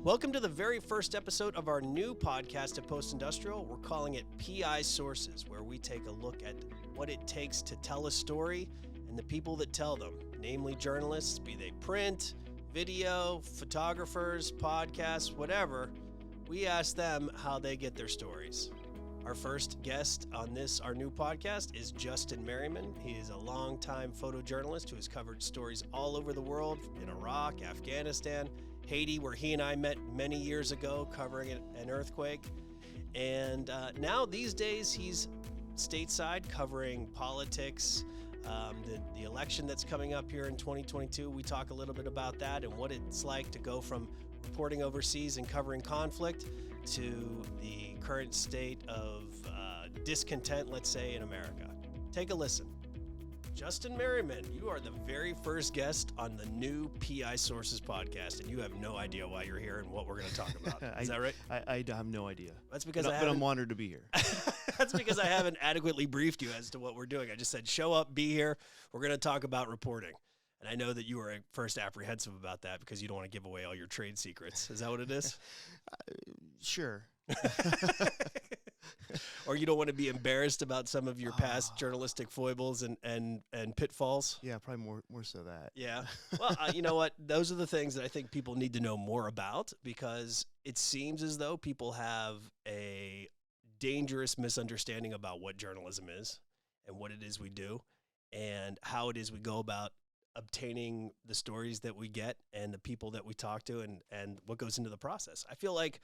Welcome to the very first episode of our new podcast at Post Industrial. We're calling it PI Sources, where we take a look at what it takes to tell a story and the people that tell them, namely journalists, be they print, video, photographers, podcasts, whatever. We ask them how they get their stories. Our first guest on our new podcast, is Justin Merriman. He is a longtime photojournalist who has covered stories all over the world, in Iraq, Afghanistan, Haiti, where he and I met many years ago covering an earthquake. And now, these days, he's stateside covering politics, the election that's coming up here in 2022. We talk a little bit about that and what it's like to go from reporting overseas and covering conflict to the current state of discontent, let's say, in America. Take a listen. Justin Merriman, you are the very first guest on the new PI Sources podcast, and you have no idea why you're here and what we're going to talk about. Is that right? I have no idea. That's because but I'm honored to be here. That's because I haven't adequately briefed you as to what we're doing. I just said, show up, be here. We're going to talk about reporting. And I know that you were at first apprehensive about that because you don't want to give away all your trade secrets. Is that what it is? Sure. Or you don't want to be embarrassed about some of your past journalistic foibles and pitfalls? Yeah, probably more so that. Yeah. Well, you know what? Those are the things that I think people need to know more about, because it seems as though people have a dangerous misunderstanding about what journalism is and what it is we do and how it is we go about obtaining the stories that we get and the people that we talk to and what goes into the process. I feel like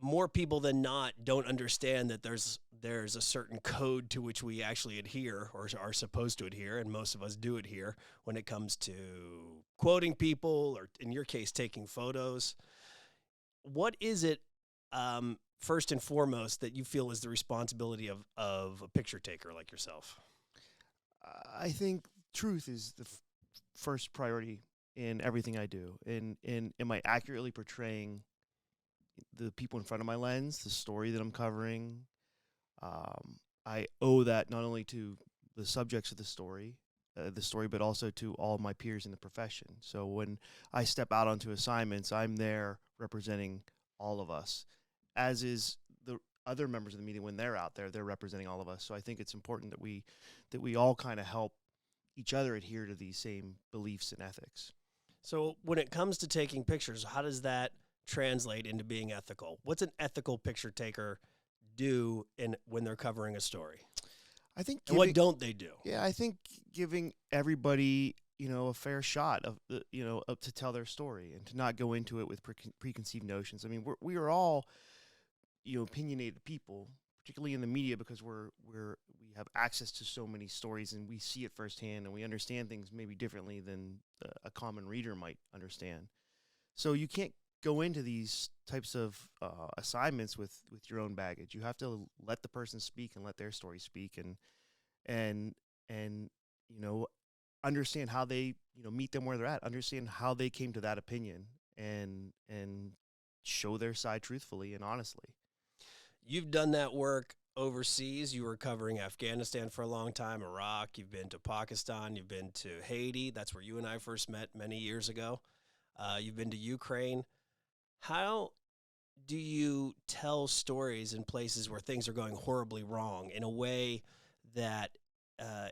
more people than not don't understand that there's a certain code to which we actually adhere or are supposed to adhere, and most of us do adhere when it comes to quoting people or, in your case, taking photos. What is it, first and foremost, that you feel is the responsibility of a picture taker like yourself? I think truth is the first priority in everything I do. Am I accurately portraying the people in front of my lens, the story that I'm covering? I owe that not only to the subjects of the story, but also to all my peers in the profession. So when I step out onto assignments, I'm there representing all of us, as is the other members of the media. When they're out there, they're representing all of us. So I think it's important that we all kind of help each other adhere to these same beliefs and ethics. So when it comes to taking pictures, how does that translate into being ethical? What's an ethical picture taker do when they're covering a story? I think and what don't they do? Yeah, I think giving everybody, a fair shot of to tell their story and to not go into it with preconceived notions. I mean, we are all, opinionated people, particularly in the media, because we have access to so many stories and we see it firsthand and we understand things maybe differently than a common reader might understand. So you can't go into these types of assignments with your own baggage. You have to let the person speak and let their story speak, and understand how they meet them where they're at, understand how they came to that opinion, and show their side truthfully and honestly. You've done that work overseas. You were covering Afghanistan for a long time, Iraq. You've been to Pakistan. You've been to Haiti. That's where you and I first met many years ago. You've been to Ukraine. How do you tell stories in places where things are going horribly wrong in a way that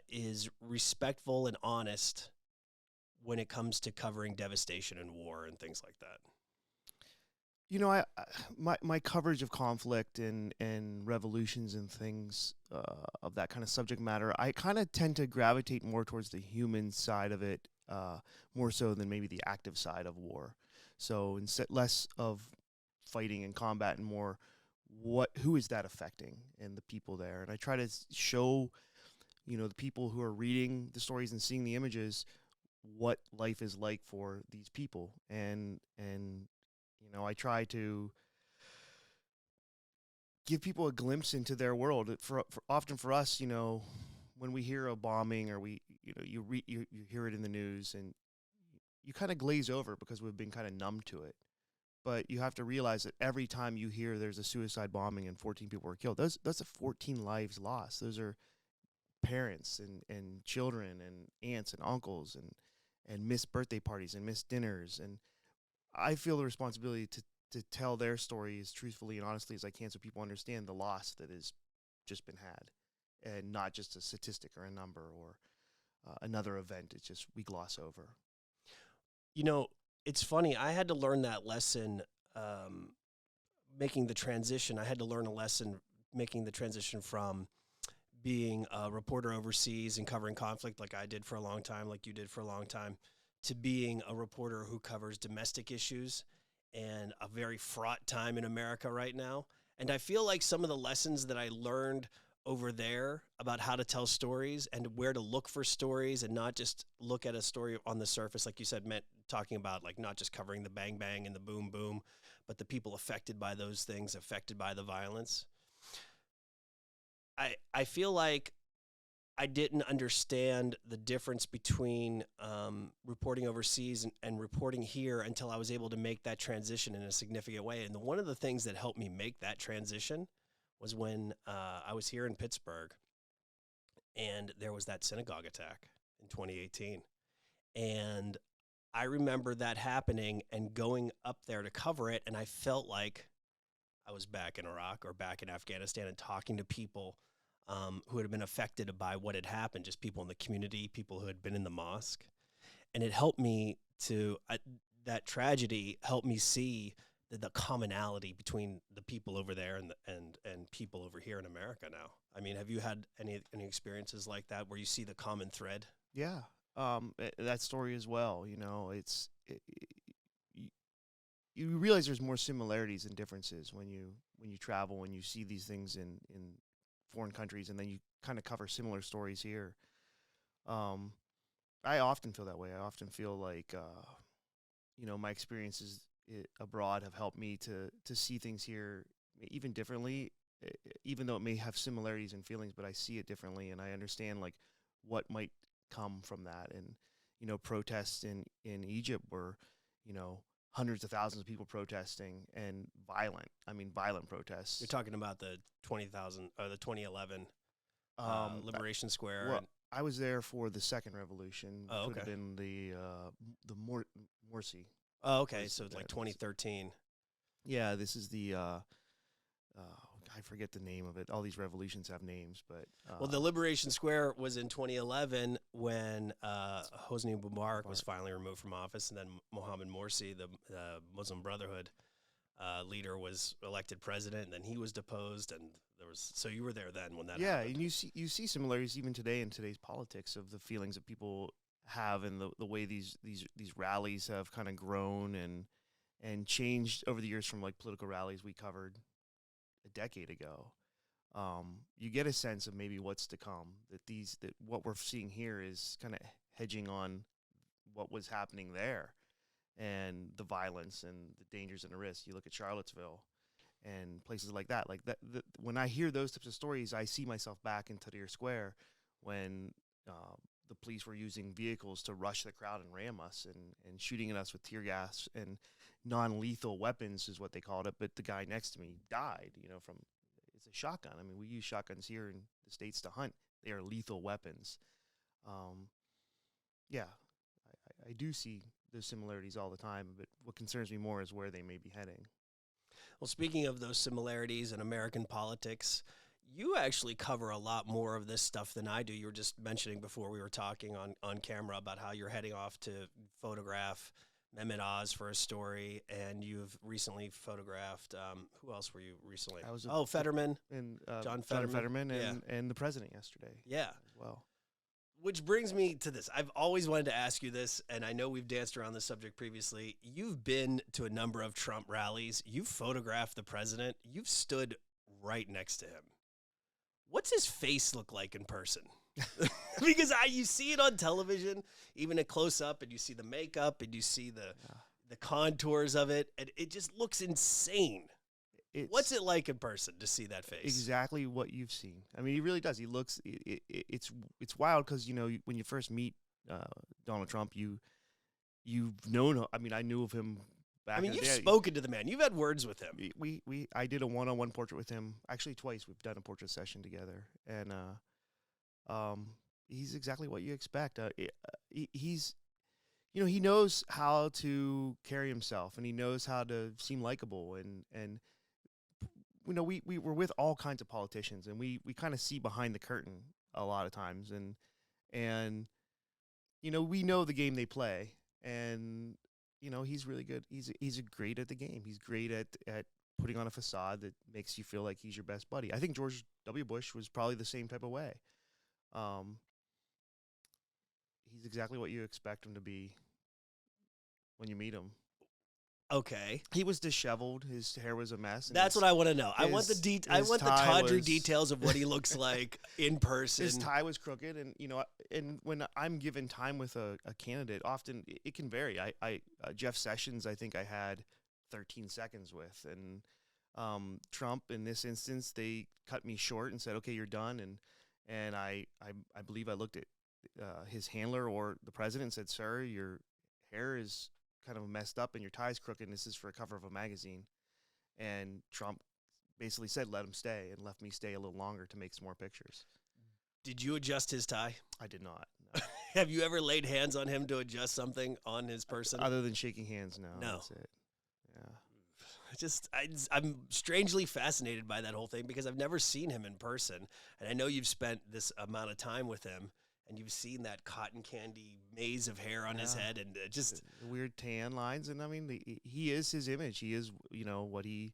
is respectful and honest when it comes to covering devastation and war and things like that? My coverage of conflict and revolutions and things of that kind of subject matter, I kind of tend to gravitate more towards the human side of it, more so than maybe the active side of war. So instead, less of fighting and combat and more who is that affecting and the people there. And I try to show, the people who are reading the stories and seeing the images, what life is like for these people. And I try to give people a glimpse into their world. Often for us, when we hear a bombing or you hear it in the news and you kind of glaze over because we've been kind of numb to it. But you have to realize that every time you hear there's a suicide bombing and 14 people were killed, that's 14 lives lost. Those are parents and children and aunts and uncles and missed birthday parties and missed dinners. And I feel the responsibility to tell their story as truthfully and honestly as I can, so people understand the loss that has just been had, and not just a statistic or a number or another event. It's just we gloss over. You know, it's funny. I had to learn that lesson making the transition. I had to learn a lesson making the transition from being a reporter overseas and covering conflict like I did for a long time, like you did for a long time, to being a reporter who covers domestic issues and a very fraught time in America right now. And I feel like some of the lessons that I learned over there about how to tell stories and where to look for stories and not just look at a story on the surface, like you said, meant talking about like not just covering the bang bang and the boom boom, but the people affected by those things, affected by the violence. I feel like I didn't understand the difference between reporting overseas and reporting here until I was able to make that transition in a significant way. And one of the things that helped me make that transition was when I was here in Pittsburgh and there was that synagogue attack in 2018. And I remember that happening and going up there to cover it. And I felt like I was back in Iraq or back in Afghanistan and talking to people who had been affected by what had happened, just people in the community, people who had been in the mosque. And it helped me to, that tragedy helped me see the commonality between the people over there and people over here in America now. I mean, have you had any experiences like that where you see the common thread? Yeah, that story as well. You know, you realize there's more similarities than differences when you travel and you see these things in foreign countries, and then you kind of cover similar stories here. I often feel that way. I often feel like my experiences abroad have helped me to see things here even differently, even though it may have similarities in feelings, but I see it differently, and I understand like what might come from that. And protests in Egypt were hundreds of thousands of people protesting, and violent protests. You're talking about the 2011 Liberation Square. Well, I was there for the second revolution. Oh, Would have okay. been the Morsi. Oh, okay. So it's like 2013. Yeah, this is the I forget the name of it. All these revolutions have names, but Well, the Liberation Square was in 2011 when Hosni Mubarak was finally removed from office, and then Mohammed Morsi, the Muslim Brotherhood leader, was elected president, and then he was deposed, and so you were there then when that happened. And you see similarities even today in today's politics of the feelings that people have, and the way these rallies have kind of grown and changed over the years from like political rallies we covered a decade ago. You get a sense of maybe what's to come, that what we're seeing here is kind of hedging on what was happening there and the violence and the dangers and the risks. You look at Charlottesville and places like that. When I hear those types of stories, I see myself back in Tahrir Square when the police were using vehicles to rush the crowd and ram us and shooting at us with tear gas and non-lethal weapons is what they called it. But the guy next to me died, from it's a shotgun. I mean, we use shotguns here in the States to hunt. They are lethal weapons. I do see those similarities all the time, but what concerns me more is where they may be heading. Well, speaking of those similarities in American politics, you actually cover a lot more of this stuff than I do. You were just mentioning before we were talking on camera about how you're heading off to photograph Mehmet Oz for a story, and you've recently photographed, who else were you recently? Fetterman. And John Fetterman and the president yesterday. Yeah. As well. Which brings me to this. I've always wanted to ask you this, and I know we've danced around this subject previously. You've been to a number of Trump rallies. You've photographed the president. You've stood right next to him. What's his face look like in person? Because you see it on television, even at close up, and you see the makeup, and you see the contours of it, and it just looks insane. What's it like in person to see that face? Exactly what you've seen. I mean, he really does. He looks. It's wild because when you first meet Donald Trump, you've known. I mean, I knew of him back. You've spoken to the man. You've had words with him. I did a one-on-one portrait with him. Actually, twice we've done a portrait session together, and he's exactly what you expect. He's he knows how to carry himself, and he knows how to seem likable, and we're with all kinds of politicians, and we kind of see behind the curtain a lot of times, and we know the game they play, and he's really good. He's great at the game. He's great at putting on a facade that makes you feel like he's your best buddy. I think George W. Bush was probably the same type of way. He's exactly what you expect him to be when you meet him. Okay. He was disheveled. His hair was a mess. That's what I want to know. I want I want the tawdry details of what he looks like in person. His tie was crooked, and and when I'm given time with a candidate, often it can vary. Jeff Sessions, I think I had 13 seconds with, and Trump in this instance, they cut me short and said, "Okay, you're done." And I believe I looked at his handler or the president and said, "Sir, your hair is kind of messed up and your tie's crooked, and this is for a cover of a magazine." And Trump basically said, "Let him stay," and left me stay a little longer to make some more pictures. Did you adjust his tie? I did not. No. Have you ever laid hands on him to adjust something on his person? Other than shaking hands, no. No. That's it. Yeah. I'm strangely fascinated by that whole thing because I've never seen him in person. And I know you've spent this amount of time with him, and you've seen that cotton candy maze of hair on his head, and just the weird tan lines. And I mean, he is his image. He is, what he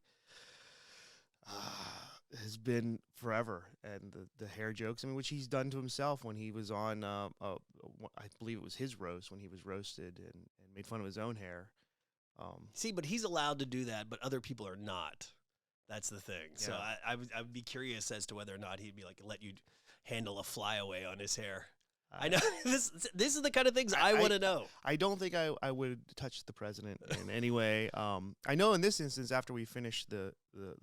has been forever. And the hair jokes, I mean, which he's done to himself when he was on, I believe it was his roast, when he was roasted and made fun of his own hair. See, but he's allowed to do that, but other people are not. That's the thing. Yeah. So I would be curious as to whether or not he'd be like, let you handle a flyaway on his hair. I know this is the kind of things I want to know. I don't think I would touch the president in any way. I know in this instance, after we finished the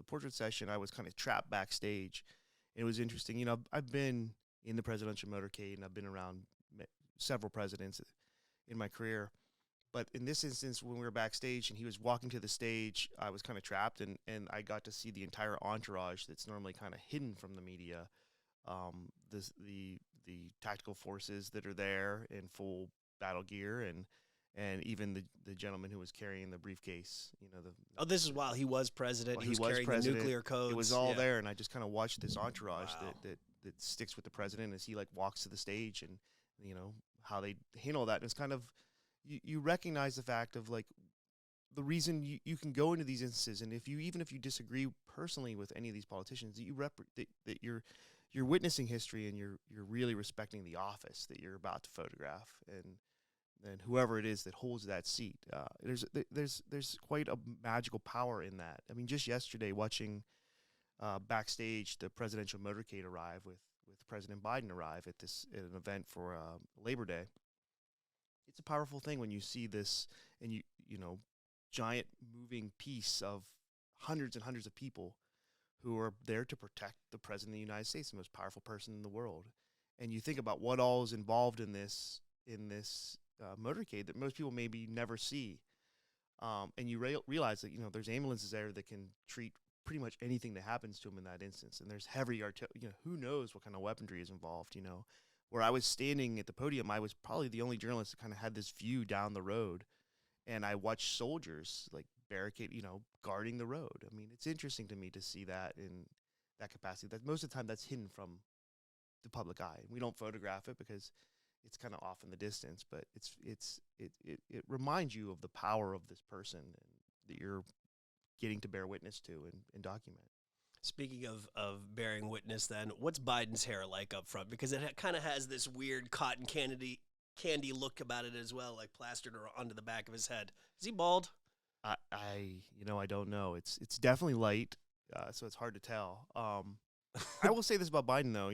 portrait session, I was kind of trapped backstage. It was interesting. I've been in the presidential motorcade, and I've been around several presidents in my career. But in this instance, when we were backstage and he was walking to the stage, I was kind of trapped, and I got to see the entire entourage that's normally kind of hidden from the media. The tactical forces that are there in full battle gear, and even the gentleman who was carrying the briefcase. This is while he was president. While he was carrying president, the nuclear codes. It was all there, and I just kind of watched this entourage Wow. that sticks with the president as he walks to the stage, and how they handle that. And it's kind of you recognize the fact of the reason you can go into these instances, and even if you disagree personally with any of these politicians, that you're witnessing history, and you're really respecting the office that you're about to photograph, and whoever it is that holds that seat. There's quite a magical power in that. I mean, just yesterday watching backstage the presidential motorcade arrive with President Biden arrive at an event for Labor Day. It's a powerful thing when you see this, and giant moving piece of hundreds and hundreds of people who are there to protect the president of the United States, the most powerful person in the world. And you think about what all is involved in this motorcade that most people maybe never see. And you realize that, there's ambulances there that can treat pretty much anything that happens to them in that instance. And there's heavy artillery, who knows what kind of weaponry is involved, Where I was standing at the podium, I was probably the only journalist that kind of had this view down the road. And I watched soldiers barricade, guarding the road. I mean, it's interesting to me to see that in that capacity. That most of the time that's hidden from the public eye. We don't photograph it because it's kind of off in the distance, but it reminds you of the power of this person that you're getting to bear witness to and document. Speaking of bearing witness, then, what's Biden's hair like up front? Because it kind of has this weird cotton candy look about it as well, plastered onto the back of his head. Is he bald? I don't know. It's definitely light, so it's hard to tell. I will say this about Biden, though.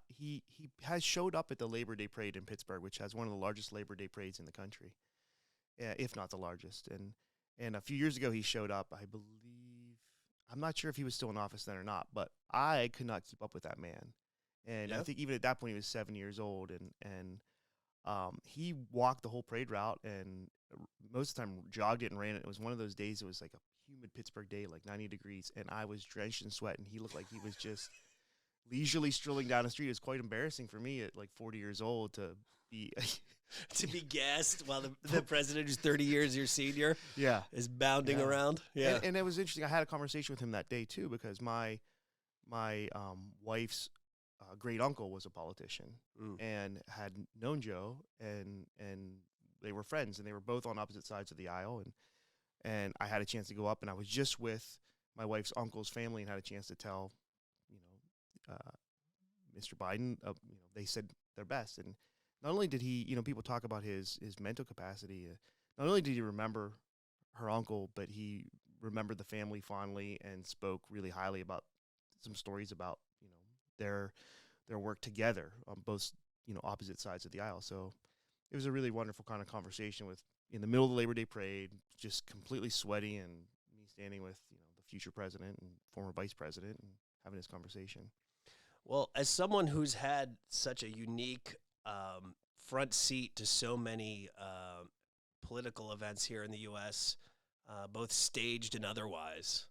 He has showed up at the Labor Day parade in Pittsburgh, which has one of the largest Labor Day parades in the country, if not the largest. And a few years ago, he showed up. I believe, I'm not sure if he was still in office then or not, but I could not keep up with that man. And Yeah. I think even at that point, he was 7 years old, and he walked the whole parade route, and most of the time jogged it and ran it. It was one of those days. It was like a humid Pittsburgh day, 90 degrees, and I was drenched in sweat, and he looked like he was just leisurely strolling down the street. It was quite embarrassing for me at 40 years old to be to be gassed while the president, who's 30 years your senior, Yeah. is bounding Yeah. around. Yeah. And it was interesting. I had a conversation with him that day too, because my wife's great uncle was a politician and had known Joe, and they were friends, and they were both on opposite sides of the aisle, and I had a chance to go up, and I was just with my wife's uncle's family and had a chance to tell, Mr. Biden, they said their best. And not only did he, people talk about his mental capacity, not only did he remember her uncle, but he remembered the family fondly and spoke really highly about some stories about, their work together on both, opposite sides of the aisle. So it was a really wonderful kind of conversation in the middle of the Labor Day parade, just completely sweaty, and me standing with, the future president and former vice president and having this conversation. Well, as someone who's had such a unique front seat to so many political events here in the U.S., both staged and otherwise,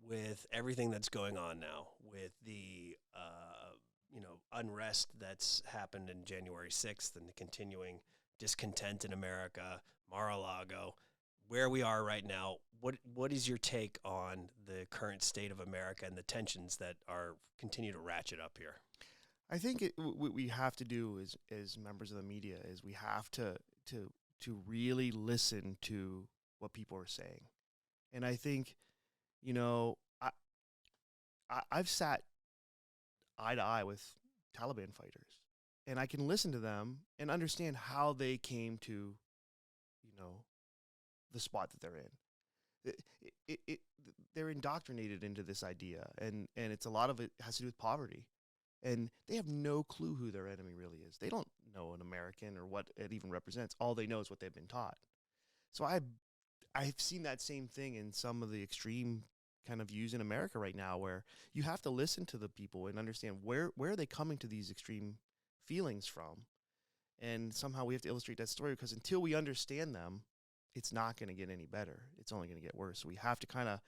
with everything that's going on now, with the unrest that's happened in January 6th and the continuing discontent in America, Mar-a-Lago, where we are right now, what is your take on the current state of America and the tensions that are continue to ratchet up here? I think what we have to do as members of the media is we have to really listen to what people are saying. And I think, I've sat eye to eye with Taliban fighters, and I can listen to them and understand how they came to, the spot that they're in. They're indoctrinated into this idea, and it's a lot of it has to do with poverty. And they have no clue who their enemy really is. They don't know an American or what it even represents. All they know is what they've been taught. So I've seen that same thing in some of the extreme kind of views in America right now, where you have to listen to the people and understand where are they coming to these extreme feelings from. And somehow we have to illustrate that story, because until we understand them, it's not going to get any better. It's only going to get worse. So we have to kind of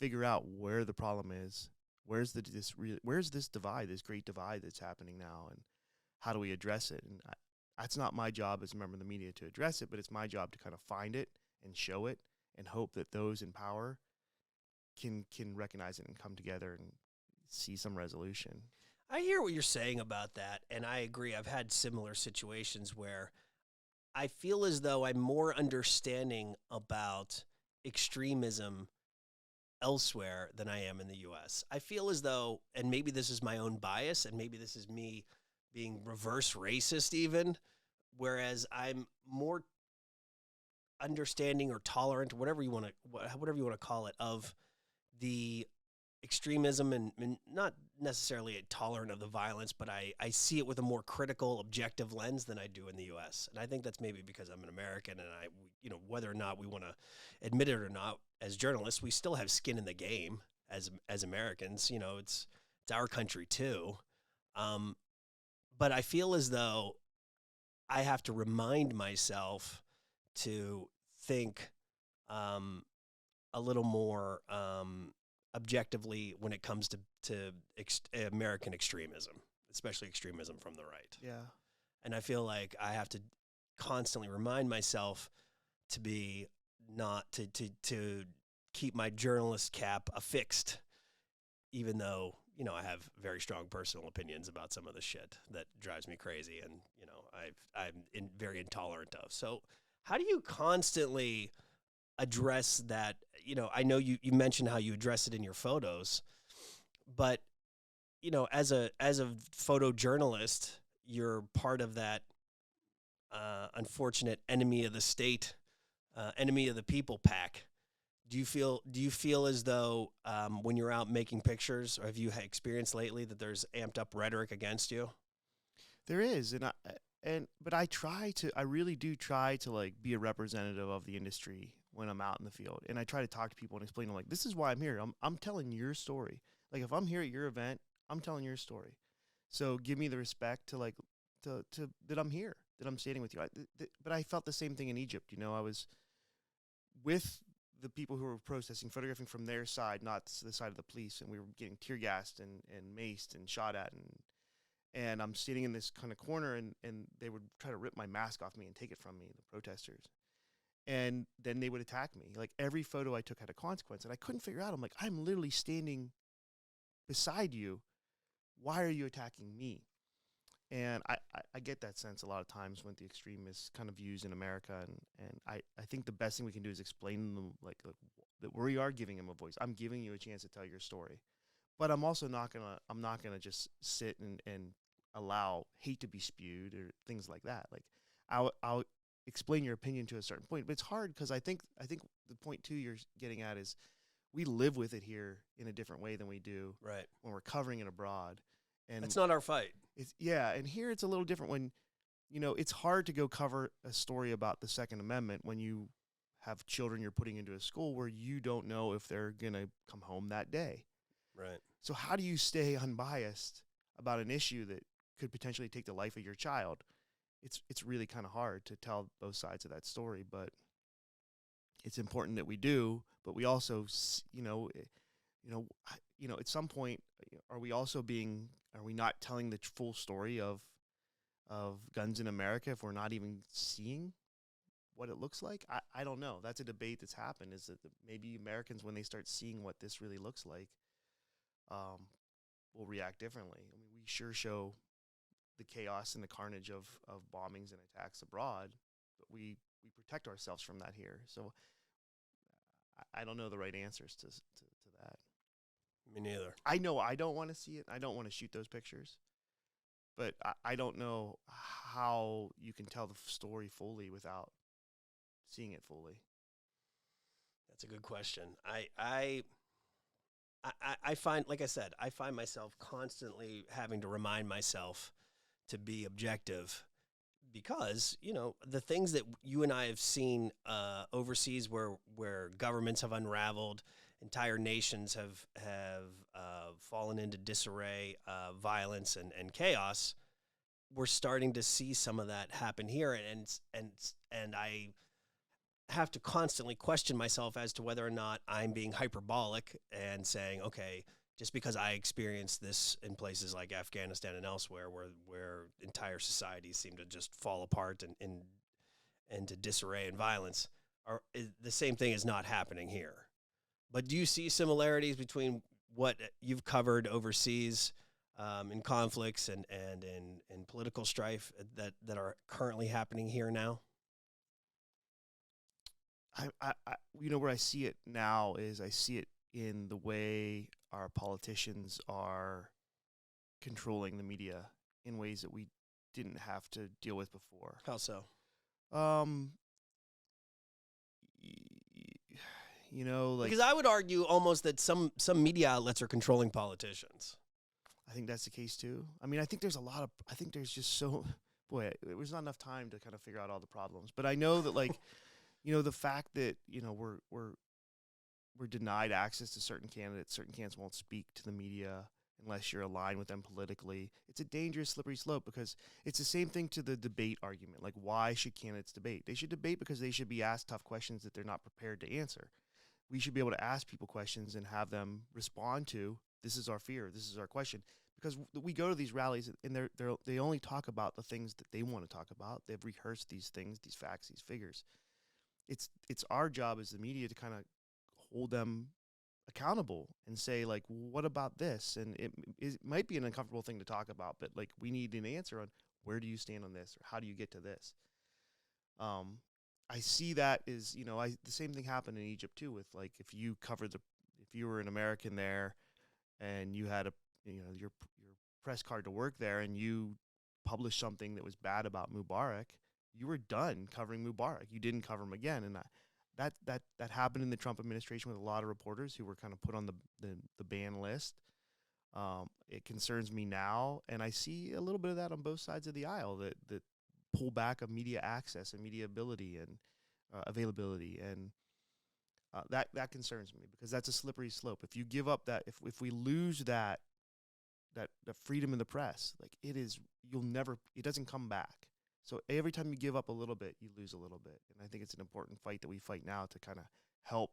figure out where the problem is. Where's this divide, this great divide that's happening now, and how do we address it? And that's not my job as a member of the media to address it, but it's my job to kind of find it and show it, and hope that those in power can recognize it and come together and see some resolution. I hear what you're saying about that, and I agree. I've had similar situations where I feel as though I'm more understanding about extremism elsewhere than I am in the U.S. I feel as though, and maybe this is my own bias, and maybe this is me being reverse racist even, whereas I'm more understanding or tolerant, whatever you want to call it, of the extremism, and not necessarily tolerant of the violence, but I see it with a more critical, objective lens than I do in the U.S. And I think that's maybe because I'm an American, and whether or not we want to admit it or not, as journalists, we still have skin in the game as Americans. It's our country too. But I feel as though I have to remind myself to think a little more objectively when it comes to American extremism, especially extremism from the right. Yeah. And I feel like I have to constantly remind myself to be not to keep my journalist cap affixed, even though, I have very strong personal opinions about some of the shit that drives me crazy, and, I'm very intolerant of. So how do you constantly address that? I know you mentioned how you address it in your photos, but as a photojournalist, you're part of that unfortunate enemy of the state, enemy of the people pack. Do you feel as though when you're out making pictures, or have you experienced lately that there's amped up rhetoric against you? There is, but I really do try to like be a representative of the industry when I'm out in the field, and I try to talk to people and explain to them, like, this is why I'm here. I'm telling your story. Like, if I'm here at your event, I'm telling your story. So give me the respect to that I'm here, that I'm standing with you. But I felt the same thing in Egypt. I was with the people who were protesting, photographing from their side, not the side of the police, and we were getting tear gassed and maced and shot at, And I'm sitting in this kind of corner, and they would try to rip my mask off me and take it from me, the protesters. And then they would attack me. Like, every photo I took had a consequence. And I couldn't figure out, I'm like, I'm literally standing beside you. Why are you attacking me? And I get that sense a lot of times when the extreme is kind of used in America. And I think the best thing we can do is explain to them, like that we are giving them a voice. I'm giving you a chance to tell your story. But I'm also not gonna just sit and allow hate to be spewed or things like that. Like, I'll explain your opinion to a certain point, but it's hard because I think the point too you're getting at is we live with it here in a different way than we do Right. when we're covering it abroad. And It's not our fight. it's, yeah, and here it's a little different when, it's hard to go cover a story about the Second Amendment when you have children you're putting into a school where you don't know if they're going to come home that day. Right. So how do you stay unbiased about an issue that could potentially take the life of your child? It's really kind of hard to tell both sides of that story, but it's important that we do. But we also, at some point, are we not telling the full story of guns in America if we're not even seeing what it looks like? I don't know. That's a debate that's happened, is that maybe Americans, when they start seeing what this really looks like, will react differently. I mean, we sure show the chaos and the carnage of bombings and attacks abroad, but we protect ourselves from that here. So I don't know the right answers to that. Me neither. I know I don't want to see it. I don't want to shoot those pictures, but I don't know how you can tell the story fully without seeing it fully. That's a good question. I find, like I said, I find myself constantly having to remind myself to be objective because, the things that you and I have seen overseas where governments have unraveled, entire nations have fallen into disarray, violence and chaos. We're starting to see some of that happen here, and I have to constantly question myself as to whether or not I'm being hyperbolic and saying, okay, just because I experienced this in places like Afghanistan and elsewhere where entire societies seem to just fall apart and into disarray and violence, the same thing is not happening here. But do you see similarities between what you've covered overseas in conflicts and in political strife that are currently happening here now? I where I see it now is I see it in the way our politicians are controlling the media in ways that we didn't have to deal with before. How so? Because I would argue almost that some media outlets are controlling politicians. I think that's the case too. I mean, I think there's just there's not enough time to kind of figure out all the problems. But I know that the fact that, we're denied access to certain candidates won't speak to the media unless you're aligned with them politically. It's a dangerous, slippery slope because it's the same thing to the debate argument. Like, why should candidates debate? They should debate because they should be asked tough questions that they're not prepared to answer. We should be able to ask people questions and have them respond to, this is our fear, this is our question. Because we go to these rallies and they only talk about the things that they want to talk about. They've rehearsed these things, these facts, these figures. It's our job as the media to kind of hold them accountable and say, like, what about this? And it might be an uncomfortable thing to talk about, but like, we need an answer on where do you stand on this or how do you get to this? I see that as, the same thing happened in Egypt too, with like, if you were an American there and you had your press card to work there and you published something that was bad about Mubarak, you were done covering Mubarak. You didn't cover him again. And that happened in the Trump administration with a lot of reporters who were kind of put on the ban list. It concerns me now, and I see a little bit of that on both sides of the aisle, that pull back of media access and media ability and availability, and that concerns me because that's a slippery slope. If you give up that, if we lose that freedom in the press, like it doesn't come back. So every time you give up a little bit, you lose a little bit. And I think it's an important fight that we fight now to kind of help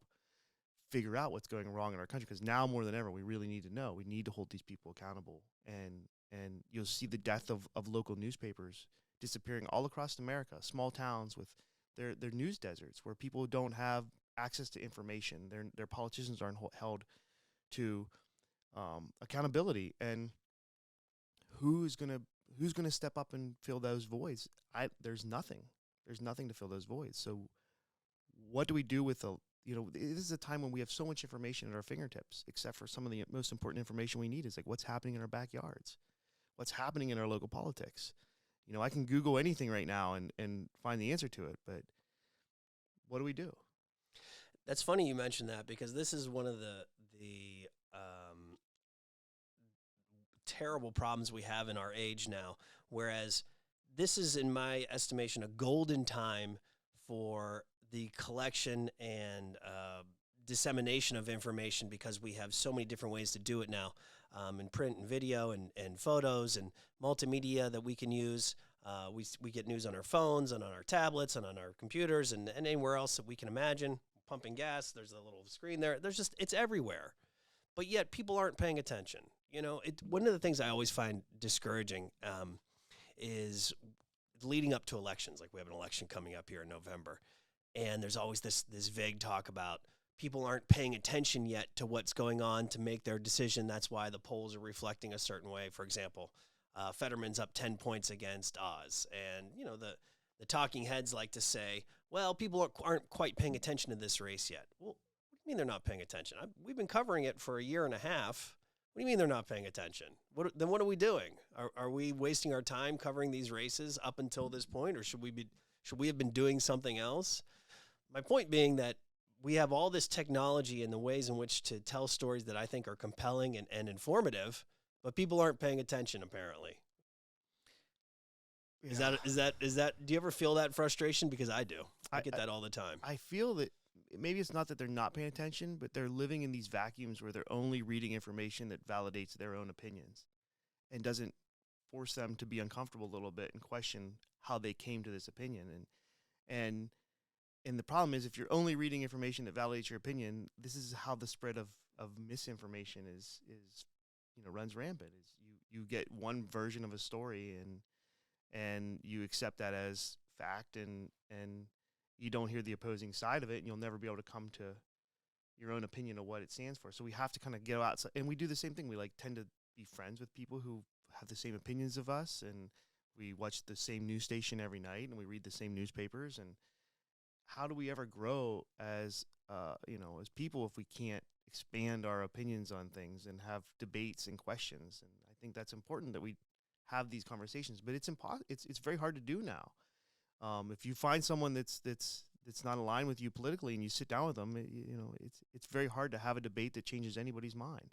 figure out what's going wrong in our country. Because now more than ever, we really need to know. We need to hold these people accountable. And and you'll see the death of local newspapers disappearing all across America, small towns with their news deserts where people don't have access to information. Their politicians aren't held to accountability, and who's gonna step up and fill those voids? There's nothing. There's nothing to fill those voids. So what do we do with this is a time when we have so much information at our fingertips, except for some of the most important information we need is like what's happening in our backyards, what's happening in our local politics. I can Google anything right now and find the answer to it, but what do we do? That's funny you mentioned that, because this is one of the terrible problems we have in our age now, whereas this is, in my estimation, a golden time for the collection and dissemination of information, because we have so many different ways to do it now, in print and video and photos and multimedia that we can use. We get news on our phones and on our tablets and on our computers and anywhere else that we can imagine. Pumping gas, there's a little screen there. It's everywhere. But yet people aren't paying attention. One of the things I always find discouraging is leading up to elections. Like, we have an election coming up here in November, and there's always this vague talk about people aren't paying attention yet to what's going on to make their decision. That's why the polls are reflecting a certain way. For example, Fetterman's up 10 points against Oz. And, the talking heads like to say, well, people aren't quite paying attention to this race yet. Well, what do you mean they're not paying attention? We've been covering it for a year and a half. What do you mean they're not paying attention? Then what are we doing? Are we wasting our time covering these races up until this point, or should we have been doing something else? My point being that we have all this technology and the ways in which to tell stories that I think are compelling and informative, but people aren't paying attention, apparently. Yeah. Is that, do you ever feel that frustration? Because I do. I get that all the time. I feel that maybe it's not that they're not paying attention, but they're living in these vacuums where they're only reading information that validates their own opinions and doesn't force them to be uncomfortable a little bit and question how they came to this opinion. And the problem is, if you're only reading information that validates your opinion, this is how the spread of misinformation is runs rampant. Is you get one version of a story and you accept that as fact, and you don't hear the opposing side of it, and you'll never be able to come to your own opinion of what it stands for. So we have to kind of get outside, and we do the same thing. We tend to be friends with people who have the same opinions of us, and we watch the same news station every night, and we read the same newspapers. And how do we ever grow as as people if we can't expand our opinions on things and have debates and questions? And I think that's important that we have these conversations, but it's very hard to do now. If you find someone that's not aligned with you politically and you sit down with them, it's very hard to have a debate that changes anybody's mind.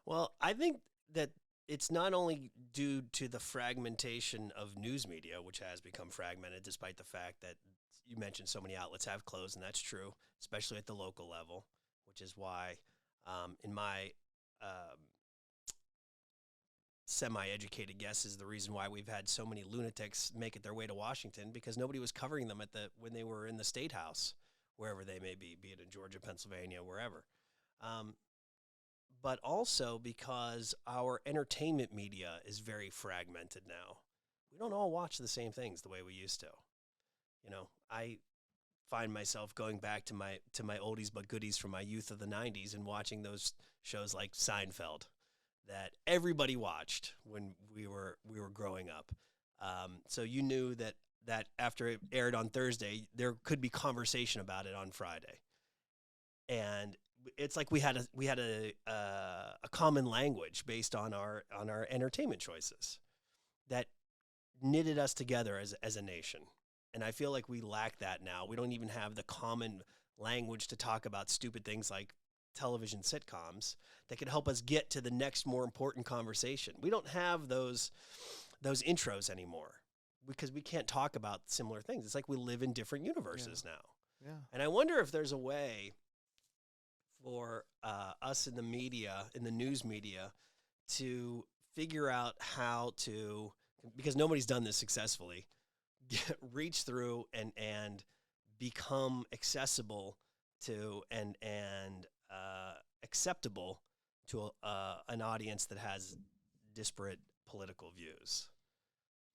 Well, I think that it's not only due to the fragmentation of news media, which has become fragmented, despite the fact that you mentioned so many outlets have closed, and that's true, especially at the local level, which is why, in my semi-educated guess, is the reason why we've had so many lunatics make it their way to Washington, because nobody was covering them when they were in the State House, wherever they may be it in Georgia, Pennsylvania, wherever. But also because our entertainment media is very fragmented now. We don't all watch the same things the way we used to. I find myself going back to my oldies but goodies from my youth of the 90s and watching those shows like Seinfeld that everybody watched when we were growing up. So you knew that after it aired on Thursday, there could be conversation about it on Friday. And it's like we had a common language based on our entertainment choices that knitted us together as a nation. And I feel like we lack that now. We don't even have the common language to talk about stupid things like television sitcoms that could help us get to the next more important conversation. We don't have those intros anymore because we can't talk about similar things. It's like we live in different universes now. Yeah. And I wonder if there's a way for us in the media, in the news media, to figure out how to, because nobody's done this successfully, reach through and become accessible to and acceptable to an audience that has disparate political views.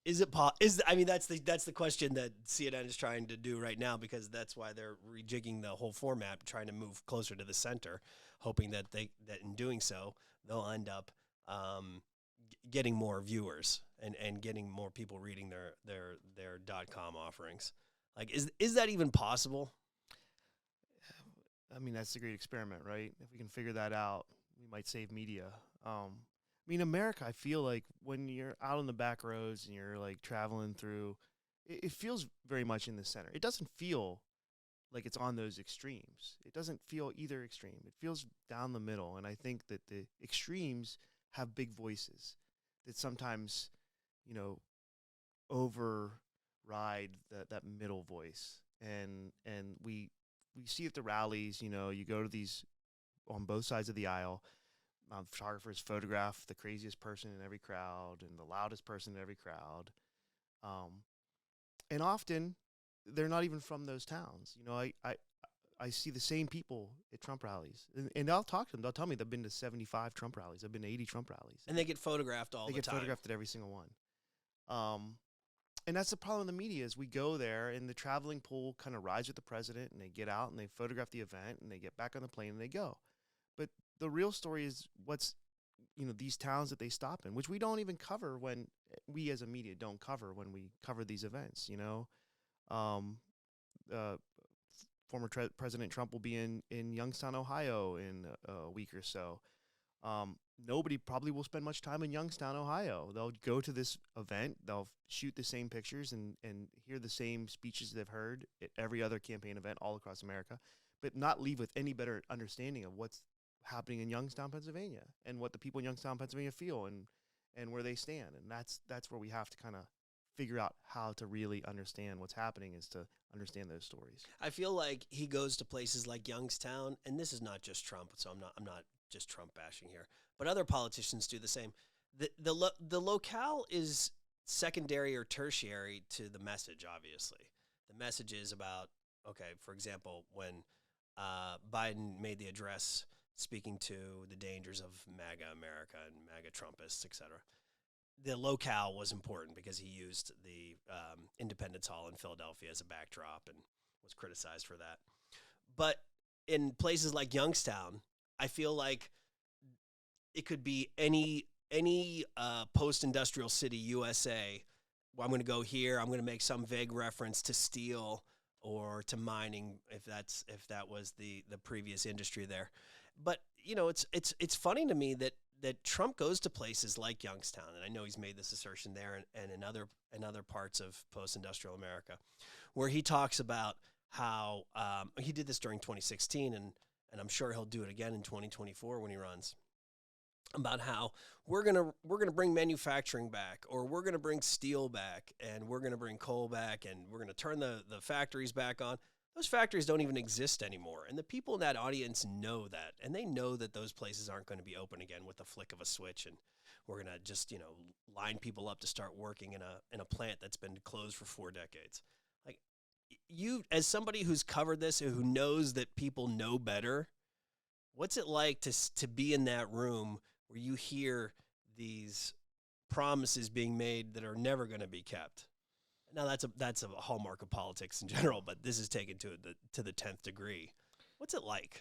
That's the question that CNN is trying to do right now, because that's why they're rejigging the whole format, trying to move closer to the center, hoping that in doing so they'll end up getting more viewers and getting more people reading their .com offerings. Like, is that even possible? I mean, that's a great experiment, right? If we can figure that out, we might save media. I mean, America, I feel like when you're out on the back roads and you're like traveling through, it feels very much in the center. It doesn't feel like it's on those extremes. It doesn't feel either extreme. It feels down the middle. And I think that the extremes have big voices that sometimes, override that middle voice. And we see at the rallies, you go to these on both sides of the aisle. Photographers photograph the craziest person in every crowd and the loudest person in every crowd. And often they're not even from those towns. I see the same people at Trump rallies, and I'll talk to them. They'll tell me they've been to 75 Trump rallies. I've been to 80 Trump rallies. And they get photographed all the time. They get photographed at every single one. And that's the problem with the media is we go there and the traveling pool kind of rides with the president and they get out and they photograph the event and they get back on the plane and they go. But the real story is what's, these towns that they stop in, which we don't even cover when we as a media don't cover when we cover these events, Former President Trump will be in Youngstown, Ohio in a week or so. Nobody probably will spend much time in Youngstown, Ohio. They'll go to this event, they'll shoot the same pictures and hear the same speeches they've heard at every other campaign event all across America, but not leave with any better understanding of what's happening in Youngstown, Pennsylvania, and what the people in Youngstown, Pennsylvania feel and where they stand. And that's where we have to kind of figure out how to really understand what's happening, is to understand those stories. I feel like he goes to places like Youngstown, and this is not just Trump, so I'm not just Trump bashing here, but other politicians do the same. The locale is secondary or tertiary to the message, obviously. The message is about, okay, for example, when Biden made the address speaking to the dangers of MAGA America and MAGA Trumpists, etc., the locale was important because he used the Independence Hall in Philadelphia as a backdrop and was criticized for that. But in places like Youngstown, I feel like it could be any post-industrial city, USA. Well, I'm going to go here. I'm going to make some vague reference to steel or to mining, if that was the previous industry there. But it's funny to me that Trump goes to places like Youngstown, and I know he's made this assertion there and in other parts of post-industrial America, where he talks about how he did this during 2016, and I'm sure he'll do it again in 2024 when he runs, about how we're gonna bring manufacturing back, or we're gonna bring steel back, and we're gonna bring coal back, and we're gonna turn the factories back on. Those factories don't even exist anymore, and the people in that audience know that, and they know that those places aren't going to be open again with the flick of a switch, and we're gonna just line people up to start working in a plant that's been closed for 4 decades. Like, you, as somebody who's covered this and who knows that people know better, what's it like to be in that room where you hear these promises being made that are never going to be kept? Now, that's a hallmark of politics in general, but this is taken to the 10th degree. What's it like?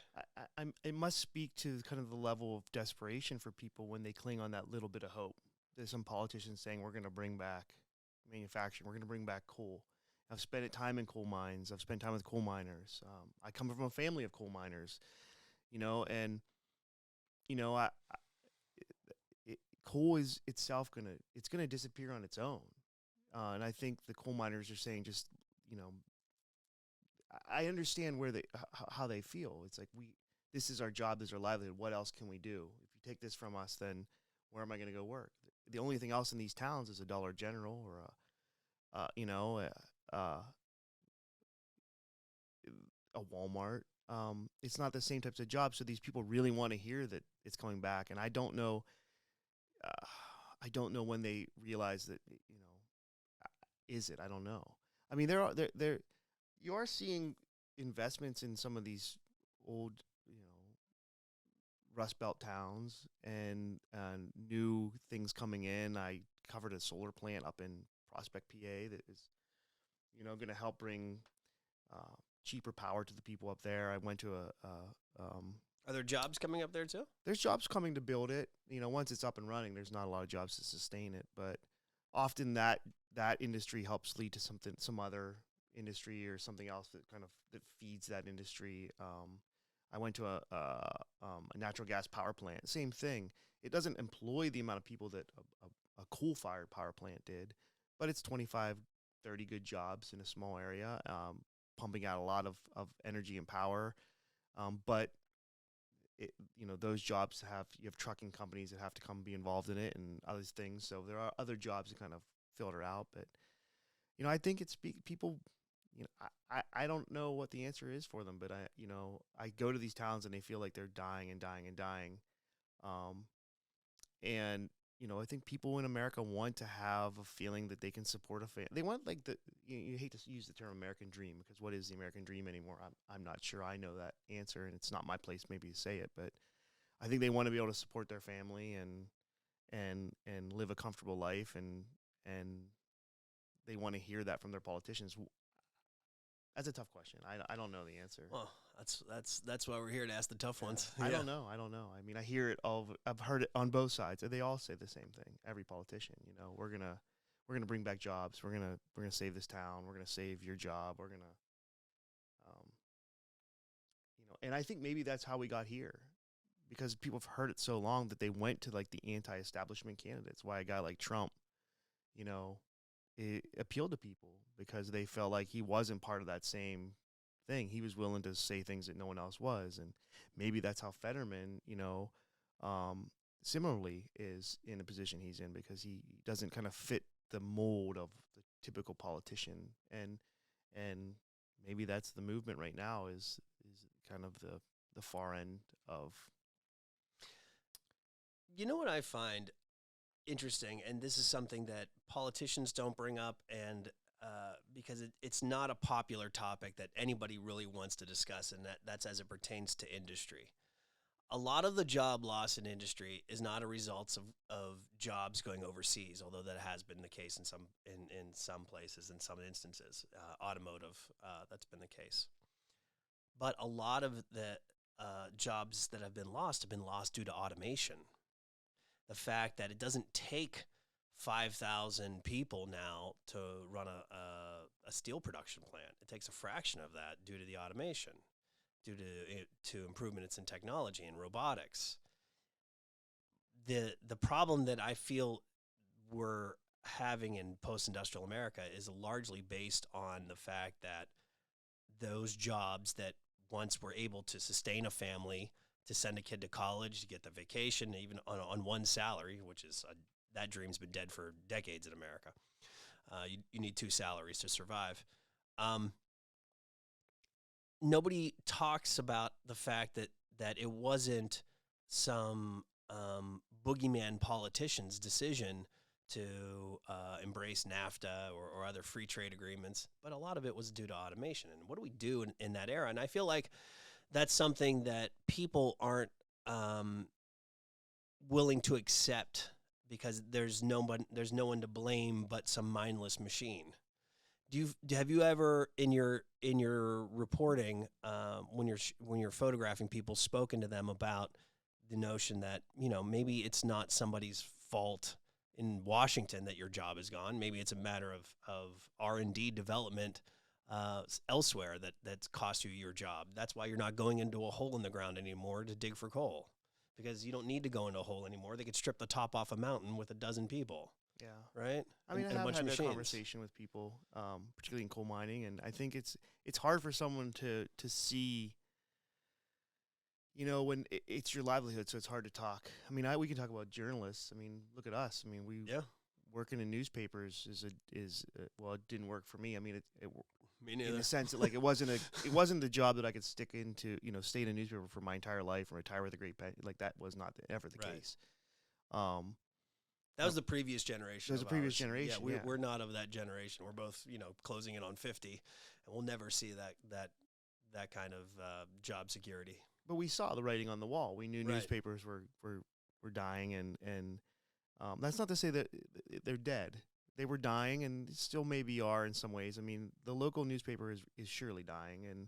It must speak to kind of the level of desperation for people when they cling on that little bit of hope. There's some politicians saying we're going to bring back manufacturing, we're going to bring back coal. I've spent time in coal mines. I've spent time with coal miners. I come from a family of coal miners, and coal is itself gonna disappear on its own. And I think the coal miners are saying, just, I understand how they feel. It's like, this is our job, this is our livelihood. What else can we do? If you take this from us, then where am I going to go work? The only thing else in these towns is a Dollar General or a Walmart. It's not the same types of jobs. So these people really want to hear that it's coming back. And I don't know when they realize that, is it? I don't know. I mean, you are seeing investments in some of these old, Rust Belt towns and new things coming in. I covered a solar plant up in Prospect, PA, that is, going to help bring cheaper power to the people up there. I went to Are there jobs coming up there too? there's jobs coming to build it. Once it's up and running, there's not a lot of jobs to sustain it, but often that industry helps lead to some other industry or something else that feeds that industry. I went to a natural gas power plant. Same thing. It doesn't employ the amount of people that a coal-fired power plant did, but it's 25, 30 good jobs in a small area, pumping out a lot of energy and power. But those jobs you have trucking companies that have to come be involved in it and other things. So there are other jobs that kind of filter out. But, I think it's people. I don't know what the answer is for them, but I go to these towns and they feel like they're dying and dying and dying. And I think people in America want to have a feeling that they can support a family. They want you hate to use the term American dream, because what is the American dream anymore? I'm not sure I know that answer, and it's not my place maybe to say it, but I think they want to be able to support their family and live a comfortable life, and they want to hear that from their politicians. That's a tough question. I don't know the answer. Well, that's why we're here, to ask the tough ones. I don't know. I mean, I hear it I've heard it on both sides. They all say the same thing. Every politician, we're gonna bring back jobs. We're gonna save this town. We're gonna save your job. We're gonna, and I think maybe that's how we got here, because people have heard it so long that they went to like the anti-establishment candidates. Why a guy like Trump, it appealed to people, because they felt like he wasn't part of that same thing. He was willing to say things that no one else was. And maybe that's how Fetterman, similarly is in a position he's in, because he doesn't kind of fit the mold of the typical politician. And maybe that's the movement right now, is kind of the far end of. What I find interesting, and this is something that politicians don't bring up, and because it's not a popular topic that anybody really wants to discuss, and that's as it pertains to industry. A lot of the job loss in industry is not a result of jobs going overseas, although that has been the case in some places, in some instances. Automotive, that's been the case. But a lot of the jobs that have been lost due to automation. The fact that it doesn't take 5,000 people now to run a steel production plant. It takes a fraction of that due to the automation, due to improvements in technology and robotics. The problem that I feel we're having in post-industrial America is largely based on the fact that those jobs that once were able to sustain a family, to send a kid to college, to get the vacation, even on one salary, which is that dream's been dead for decades in America. You need 2 salaries to survive. Nobody talks about the fact that it wasn't some boogeyman politician's decision to embrace NAFTA or other free trade agreements, but a lot of it was due to automation. And what do we do in that era? And I feel like that's something that people aren't willing to accept, because there's no one to blame but some mindless machine. Have you ever in your reporting, when you're photographing people, spoken to them about the notion that maybe it's not somebody's fault in Washington that your job is gone? Maybe it's a matter of R&D development elsewhere that's cost you your job. That's why you're not going into a hole in the ground anymore to dig for coal, because you don't need to go into a hole anymore. They could strip the top off a mountain with a dozen people. Yeah. Right? I mean, I have had that conversation with people, particularly in coal mining, and I think it's hard for someone to see, when it's your livelihood, so it's hard to talk. I mean, we can talk about journalists. I mean, look at us. I mean, working in newspapers well, it didn't work for me. I mean, me neither. In the sense that it wasn't the job that I could stick into, stay in a newspaper for my entire life and retire with a great pension. Like, that was not ever the case. That was the previous generation. That was the previous generation. Yeah, we're not of that generation. We're both, closing in on 50, and we'll never see that kind of job security. but we saw the writing on the wall. We knew Right. newspapers were dying, and that's not to say that they're dead. They were dying, and still maybe are in some ways. I mean, the local newspaper is surely dying,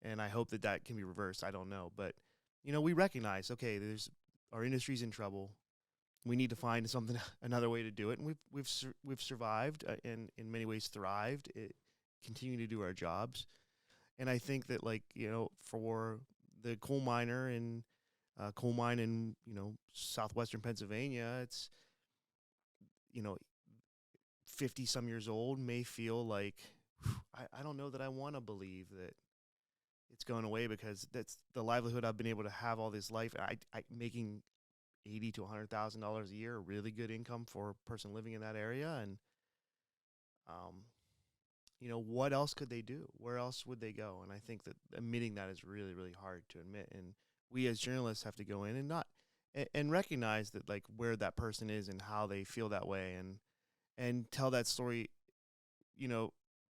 and I hope that can be reversed. I don't know, but we recognize, okay, there's our industry's in trouble. We need to find another way to do it, and we've survived, and in many ways thrived. Continue to do our jobs, and I think that, like, for the coal mine in southwestern Pennsylvania, it's 50 some years old, may feel like, I don't know that I want to believe that it's going away, because that's the livelihood I've been able to have all this life. I making $80,000 to $100,000 a year, a really good income for a person living in that area, and what else could they do? Where else would they go? And I think that admitting that is really, really hard to admit, and we as journalists have to go in and recognize that, like, where that person is and how they feel that way, and tell that story,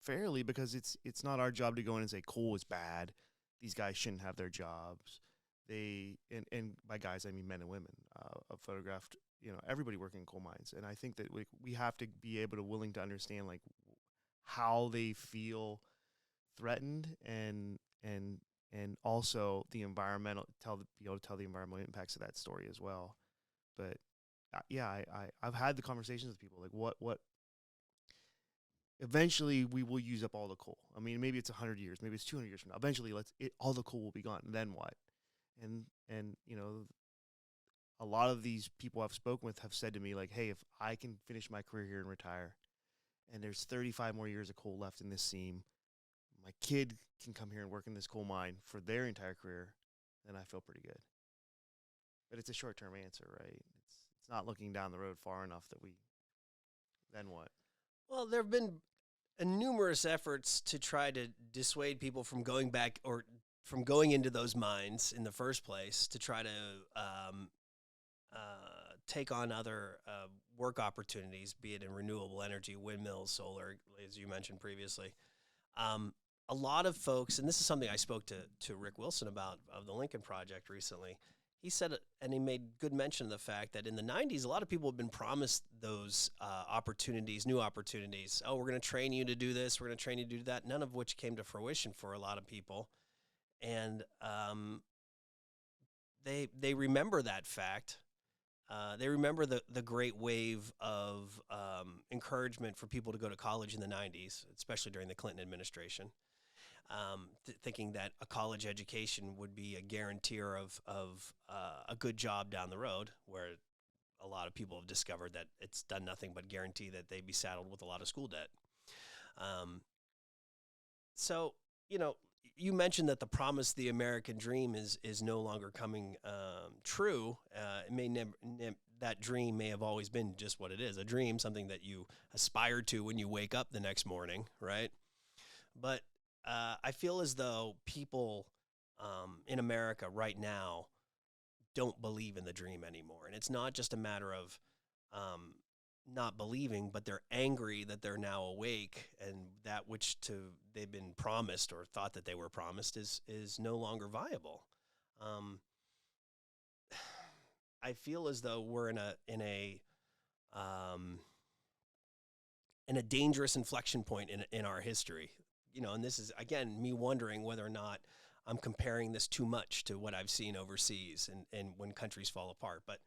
fairly, because it's not our job to go in and say coal is bad, these guys shouldn't have their jobs. And by guys I mean men and women. I've photographed everybody working in coal mines, and I think that we have to be able to willing to understand, like, how they feel threatened, and also the environmental be able to tell the environmental impacts of that story as well. But I've had the conversations with people, like, what eventually we will use up all the coal. I mean, maybe it's 100 years, maybe it's 200 years from now. Eventually all the coal will be gone. Then what? And a lot of these people I've spoken with have said to me, like, hey, if I can finish my career here and retire, and there's 35 more years of coal left in this seam, my kid can come here and work in this coal mine for their entire career, then I feel pretty good. But it's a short-term answer, right? It's not looking down the road far enough that then what? Well, there have been numerous efforts to try to dissuade people from going back or from going into those mines in the first place, to try to take on other work opportunities, be it in renewable energy, windmills, solar, as you mentioned previously. A lot of folks, and this is something I spoke to Rick Wilson about of the Lincoln Project recently. He said, and he made good mention of the fact that in the 90s, a lot of people have been promised those opportunities, new opportunities. Oh, we're going to train you to do this. We're going to train you to do that. None of which came to fruition for a lot of people. And they remember that fact. They remember the great wave of encouragement for people to go to college in the 90s, especially during the Clinton administration. Thinking that a college education would be a guarantor of a good job down the road, where a lot of people have discovered that it's done nothing but guarantee that they'd be saddled with a lot of school debt. So, you mentioned that the promise of the American dream is no longer coming true. It may that dream may have always been just what it is, a dream, something that you aspire to when you wake up the next morning, right? But I feel as though people in America right now don't believe in the dream anymore. And it's not just a matter of not believing, but they're angry that they're now awake, and that which they've been promised or thought that they were promised is no longer viable. I feel as though we're in a dangerous inflection point in our history. And this is, again, me wondering whether or not I'm comparing this too much to what I've seen overseas and when countries fall apart. But,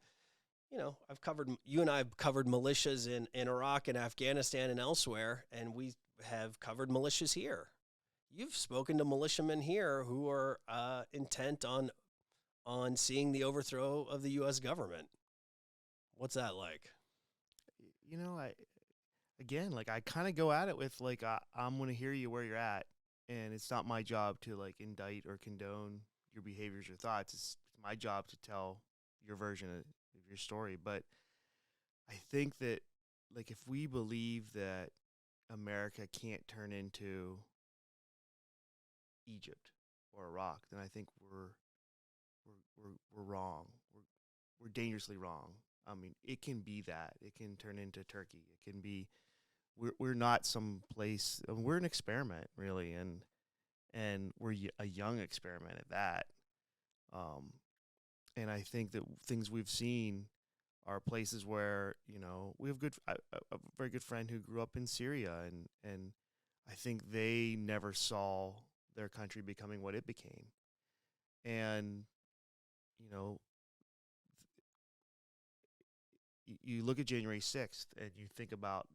you and I have covered militias in Iraq and Afghanistan and elsewhere, and we have covered militias here. You've spoken to militiamen here who are intent on seeing the overthrow of the U.S. government. What's that like? I kind of go at it with, like, I'm going to hear you where you're at, and it's not my job to, like, indict or condone your behaviors or thoughts. It's my job to tell your version of your story. But I think that, like, if we believe that America can't turn into Egypt or Iraq, then I think we're wrong. We're dangerously wrong. I mean, it can be that. It can turn into Turkey. It can be. We're not some place. We're an experiment, really, and we're a young experiment at that. And I think that things we've seen are places where, we have a very good friend who grew up in Syria, and I think they never saw their country becoming what it became. And, you look at January 6th and you think about,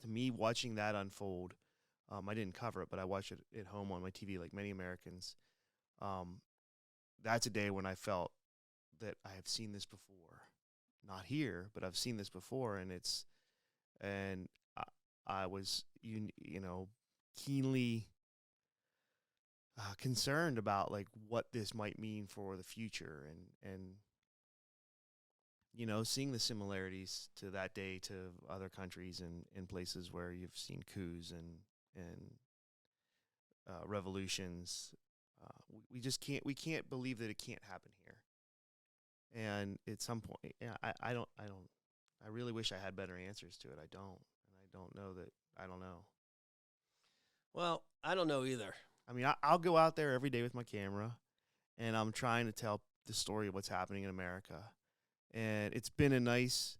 to me, watching that unfold. I didn't cover it, but I watched it at home on my TV like many Americans. That's a day when I felt that I have seen this before. Not here, but I've seen this before, and I was, keenly concerned about like what this might mean for the future, and seeing the similarities to that day to other countries and in places where you've seen coups and revolutions. We can't believe that it can't happen here. And at some point, I really wish I had better answers to it. I don't. And I don't know that, I don't know. Well, I don't know either. I mean, I'll go out there every day with my camera, and I'm trying to tell the story of what's happening in America. And it's been a nice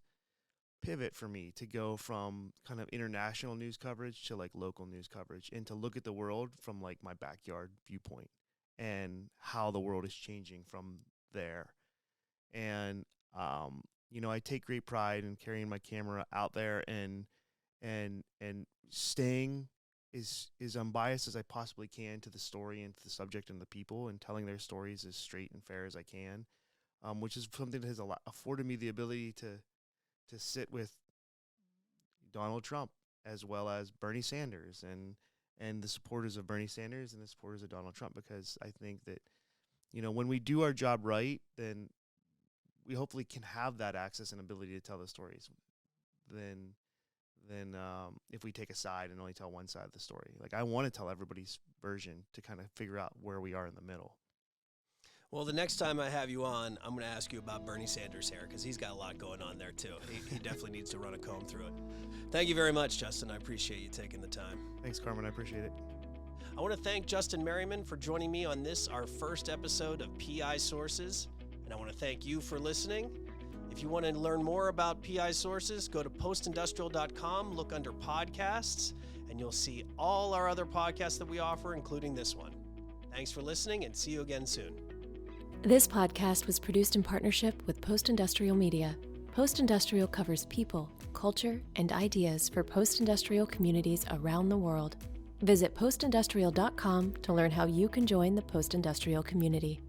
pivot for me to go from kind of international news coverage to like local news coverage, and to look at the world from like my backyard viewpoint and how the world is changing from there. And, I take great pride in carrying my camera out there and staying as unbiased as I possibly can to the story and to the subject and the people, and telling their stories as straight and fair as I can, which is something that has afforded me the ability to sit with Donald Trump as well as Bernie Sanders and the supporters of Bernie Sanders and the supporters of Donald Trump, because I think that, when we do our job right, then we hopefully can have that access and ability to tell the stories than if we take a side and only tell one side of the story. Like, I want to tell everybody's version to kind of figure out where we are in the middle. Well, the next time I have you on, I'm going to ask you about Bernie Sanders' hair, because he's got a lot going on there, too. He definitely needs to run a comb through it. Thank you very much, Justin. I appreciate you taking the time. Thanks, Carmen. I appreciate it. I want to thank Justin Merriman for joining me on this, our first episode of PI Sources. And I want to thank you for listening. If you want to learn more about PI Sources, go to postindustrial.com, look under podcasts, and you'll see all our other podcasts that we offer, including this one. Thanks for listening, and see you again soon. This podcast was produced in partnership with Post-Industrial Media. Post-Industrial covers people, culture, and ideas for post-industrial communities around the world. Visit postindustrial.com to learn how you can join the post-industrial community.